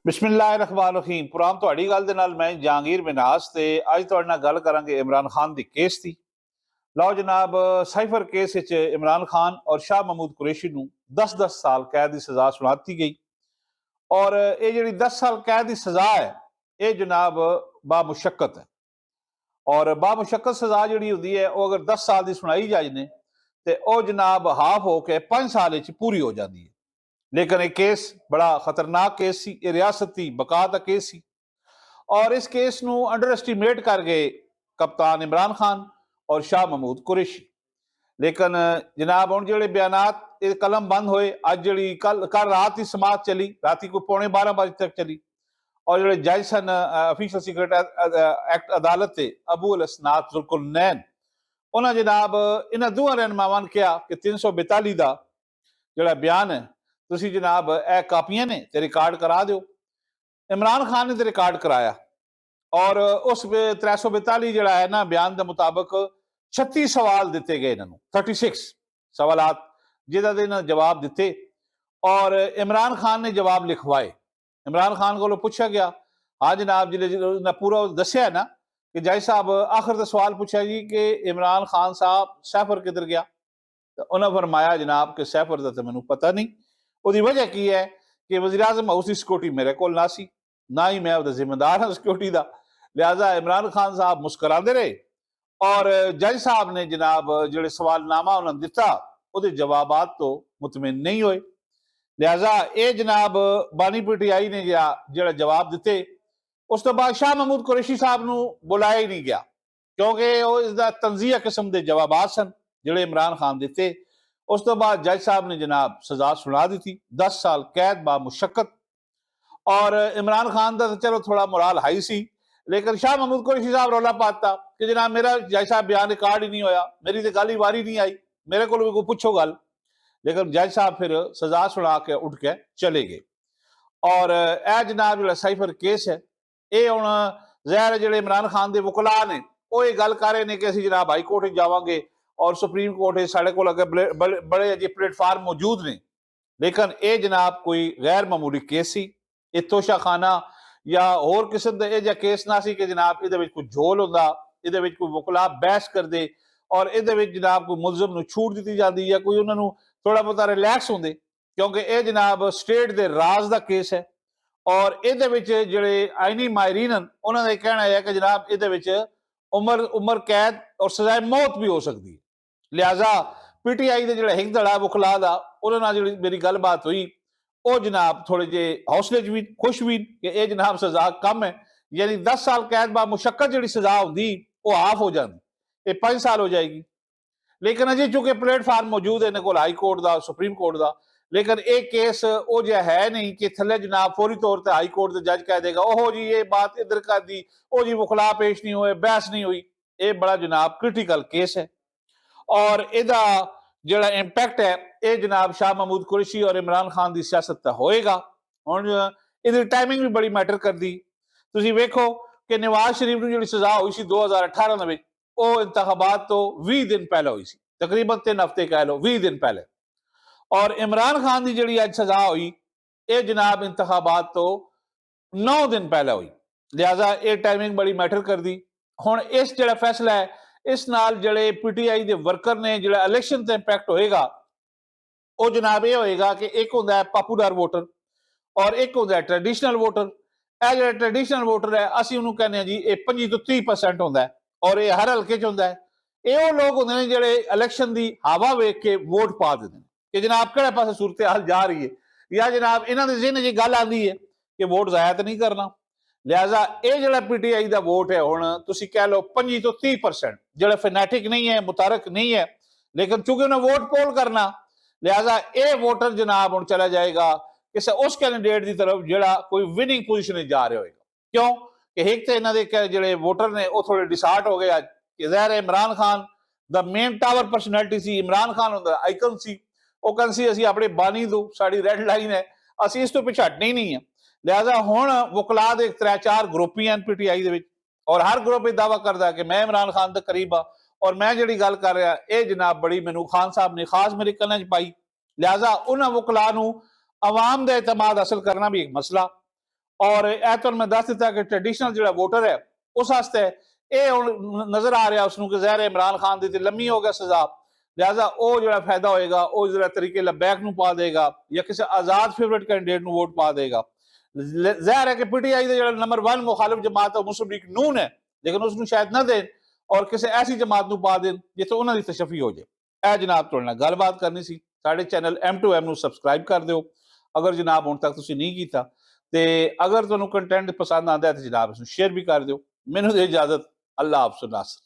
बिस्मिल्लाहिर्रहमानिर्रहीम। पुराम ਤੁਹਾਡੀ ਗੱਲ ਦੇ ਨਾਲ ਮੈਂ ਜਹਾਂਗੀਰ ਮਿਨਾਸ ਤੇ ਅੱਜ ਤੁਹਾਡੇ ਨਾਲ ਗੱਲ ਕਰਾਂਗੇ इमरान खान ਦੀ ਕੇਸ ਦੀ। ਲਓ ਜਨਾਬ, ਸਾਈਫਰ ਕੇਸ ਵਿੱਚ इमरान खान और शाह महमूद कुरैशी ਨੂੰ 10-10 ਸਾਲ ਕੈਦ ਦੀ ਸਜ਼ਾ ਸੁਣਾ ਦਿੱਤੀ ਗਈ ਔਰ ਇਹ ਜਿਹੜੀ 10 ਸਾਲ ਕੈਦ ਦੀ ਸਜ਼ਾ ਹੈ ਇਹ ਜਨਾਬ ਬਾमुशक्कत है और बामुशक्कत सजा ਜਿਹੜੀ ਹੁੰਦੀ ਹੈ ਉਹ ਅਗਰ 10 ਸਾਲ ਦੀ ਸੁਣਾਈ ਜਾਏ ਨੇ ਤੇ ਉਹ ਜਨਾਬ ਹਾਫ ਹੋ ਕੇ 5 ਸਾਲ ਵਿੱਚ ਪੂਰੀ ਹੋ ਜਾਂਦੀ ਹੈ। लेकिन एक केस बड़ा खतरनाक केस सी, ये रियासती बका का केस सी और इस केस नू अंडर एस्टीमेट कर गए कप्तान इमरान खान और शाह महमूद कुरैशी। लेकिन जनाब हुण जिहड़े बयानात ये कलम बंद होए, अज जिहड़ी कल रात की समात चली, राती को 11:15 बजे तक चली और जिहड़े जज सन ऑफिशियल सीक्रेट एक्ट अदालत ते अबू अल असनाद जुल्कुलनैन उन्होंने जनाब इन्हां दोवां रहनुमावां ने कहा कि 342 का जिहड़ा बयान है तुसी जनाब ए कापियां ने ते रिकॉर्ड करा दो। इमरान खान ने तो रिकॉर्ड कराया और उस 342 जिहड़ा है ना बयान के मुताबिक 36 सवाल दिते गए इन्होंने, 36 सवालात जिहदा दे इन्होंने जवाब दिते और इमरान खान ने जवाब लिखवाए। इमरान खान को पूछा गया, हाँ जनाब जिन्हें पूरा दसिया ना कि जज साहब आखिर तो सवाल पूछा जी कि इमरान खान साहब सैफर किधर गया, तो उन्हें फरमाया जनाब कि सैफर का तो मैनू पता नहीं। ਉਹਦੀ वजह की है कि वज़ीर आज़म हाउस की सिक्योरिटी मेरे को ना सी, ना ही मैं उसका जिम्मेदार हाँ सिक्योरिटी का। लिहाजा इमरान खान साहब मुस्कराते रहे और जज साहब ने जनाब जो सवालनामा उन्होंने दिता वो जवाबात तो मुतमिन नहीं होए। लिहाजा ये जनाब बानी पीटीआई ने जो जवाब दिते उस तो बाद शाह महमूद कुरैशी साहब को बुलाया ही नहीं गया क्योंकि इसका तंजिया किस्म के जवाबात सन जोड़े इमरान खान दिते। उस तो बाद जज साहब ने जनाब सजा सुना दी थी 10 साल कैद बामुशक्कत और इमरान खान का तो चलो थोड़ा मोराल हाई सी, लेकिन शाह महमूद कुरैशी साहब रौला पाता कि जनाब मेरा जज साहब बयान रिकॉर्ड ही नहीं होया, मेरी तो गल ही वारी नहीं आई, मेरे को भी कोई पूछो गल। लेकिन जज साहब फिर सजा सुना के उठ के चले गए और ए जनाब जो साइफर केस है ये हुण ज़ाहिर जो इमरान खान के वकला ने वो ये गल कर रहे हैं कि असं जनाब हाई कोर्ट जावांगे और सुप्रीम कोर्ट साढ़े को अगे बड़े अजे प्लेटफार्म मौजूद ने। लेकिन ये जनाब कोई गैर मामूली केस सी, ये तोशाखाना या होर किस्म का यह केस ना सी कि जनाब ये कोई झोल होंदा, ये कोई वकला बहस कर दे और ये जनाब कोई मुलजम नूं छूट दी जाती या कोई उन्होंने थोड़ा बहुत रिलैक्स होंगे, क्योंकि ये जनाब स्टेट के राज का केस है और ये जोड़े आईनी माहरीन उन्होंने कहना है कि जनाब ये उम्र कैद और सजाए मौत भी हो सकती है। लिहाजा पीटीआई के जो हिंग धड़ा वकला का उन्होंने जी मेरी गलबात हुई वो जनाब थोड़े जे हौसले भी खुश भी कि यह जनाब सजा कम है, यानी 10 साल कैद बामुशक्कत जी सजा होंगी वो हाफ हो जाती, ये 5 साल हो जाएगी। लेकिन अजे चूंकि प्लेटफार्म मौजूद है इन्होंने को हाई कोर्ट का सुप्रीम कोर्ट का, लेकिन एक केस वो जो है नहीं कि थले जनाब फौरी तौर पर हाई कोर्ट का जज कह देगा ओहो जी ये बात इधर कर दी, ओ जी वकला पेश नहीं हुए, बहस नहीं हुई। ये बड़ा जनाब क्रिटिकल केस है और इहदा जिहड़ा इंपैक्ट है ये जनाब शाह महमूद कुरैशी और इमरान खान की सियासत का होएगा। हुण इहदी टाइमिंग भी बड़ी मैटर करदी। तुसीं वेखो कि नवाज शरीफ नूं जिहड़ी सज़ा हुई सी 2018 दे विच वो इंतखाबात तो 20 दिन पहले हुई सी, तकरीबन 3 हफ्ते कह लो 20 दिन पहले, और इमरान खान की जिहड़ी अज सज़ा हुई ये जनाब इंतखाबात तो 9 दिन पहले हुई। लिहाजा ये टाइमिंग बड़ी मैटर करदी। हुण इस जिहड़ा फैसला है इस नाल जिहड़े पीटीआई के वर्कर ने जिहड़ा इलैक्शन ते इंपैक्ट होएगा वो जनाब ये होएगा कि एक होंदा है पॉपुलर वोटर और एक होंदा है ट्रेडिशनल वोटर। यह जो ट्रेडिशनल वोटर है असीं उहनूं कहने जी ये 25 तो 30% होंदा है और ये हर हल्के च होंदा है। ये वो लोग होंदे ने जिहड़े इलैक्शन की हवा वेख के वोट पा दिंदे ने कि जनाब किहड़े पासे सूरत हाल जा रही है या जनाब इन्हां दे ज़हन च गल आंदी है कि वोट ज़ाया तो नहीं करना। लिहाजा ये जो पीटीआई का वोट है हुण तुसीं कह लो 25 तो 30% जो फैनेटिक नहीं है, मुतारक नहीं है, लेकिन चूंकि उन्हें वोट पोल करना लिहाजा ये वोटर जनाब हुण चला जाएगा किसी उस कैंडिडेट की तरफ जिहड़ा कोई विनिंग पोजीशन जा रहा होगा। क्यों कि एक तो इन्हों के जो वोटर ने वो थोड़े डिसार्ट हो गए अज कि ज़ाहिर Imran Khan the main tower personality सी, इमरान खान उनका आइकन सी, वो कहते सी असीं अपने बानी दो साड़ी रेड लाइन है, असीं इस तो पिछे हटना ही नहीं है। लिहाजा हुण वकला दे 3-4 ग्रुप ही हैं पीटीआई दे विच और हर ग्रुप ये दावा करता है कि मैं इमरान खान के करीब हाँ और मैं जिहड़ी गल कर रहा ये जनाब बड़ी मैनू खान साहब ने खास मेरे कन्नां च पाई। लिहाजा उन्हां वकला नूं अवाम का एतमाद हासिल करना भी एक मसला और ਇਹ ਤੁਹਾਨੂੰ ਮੈਂ ਦੱਸ ਦਿੱਤਾ ਕਿ ਟ੍ਰੈਡੀਸ਼ਨਲ ਜਿਹੜਾ ਵੋਟਰ ਹੈ ਉਸ ਵਾਸਤੇ ਇਹ ਹੁਣ ਨਜ਼ਰ ਆ ਰਿਹਾ ਉਸਨੂੰ ਕਿ ਜ਼ਹਿਰ ਇਮਰਾਨ ਖਾਨ ਦੀ ਤੇ ਲੰਮੀ ਹੋ ਗਿਆ ਸਜ਼ਾ, ਲਿਹਾਜ਼ਾ ਉਹ ਜਿਹੜਾ ਫਾਇਦਾ ਹੋਏਗਾ ਉਹ ਜਿਹੜਾ ਤਰੀਕੇ ਲਬੈਕ ਨੂੰ ਪਾ ਦੇਗਾ ਜਾਂ ਕਿਸੇ ਆਜ਼ਾਦ ਫੇਵਰੇਟ ਕੈਂਡੀਡੇਟ ਨੂੰ ਵੋਟ ਪਾ ਦੇਗਾ। ਜ਼ਾਹਿਰ है कि पीटीआई का जो नंबर 1 मुखालिफ जमात है मुस्लिम लीग नून है, लेकिन उसको शायद ना दें और किसी ऐसी जमात को पा दें जिथे उन्होंने तशफी हो जाए। ए जनाब तुहाडे नाल गलबात करनी सी, साडे चैनल M2M ਨੂੰ ਸਬਸਕ੍ਰਾਈਬ ਕਰ ਦਿਓ अगर जनाब ਹੁਣ तक ਤੁਸੀਂ नहीं ਕੀਤਾ ਤੇ अगर ਤੁਹਾਨੂੰ ਕੰਟੈਂਟ पसंद ਆਂਦਾ है तो जनाब इसको शेयर भी कर ਦਿਓ। ਮੈਨੂੰ ਦੇ इजाजत, अल्लाह हाफ़िज़ नासर।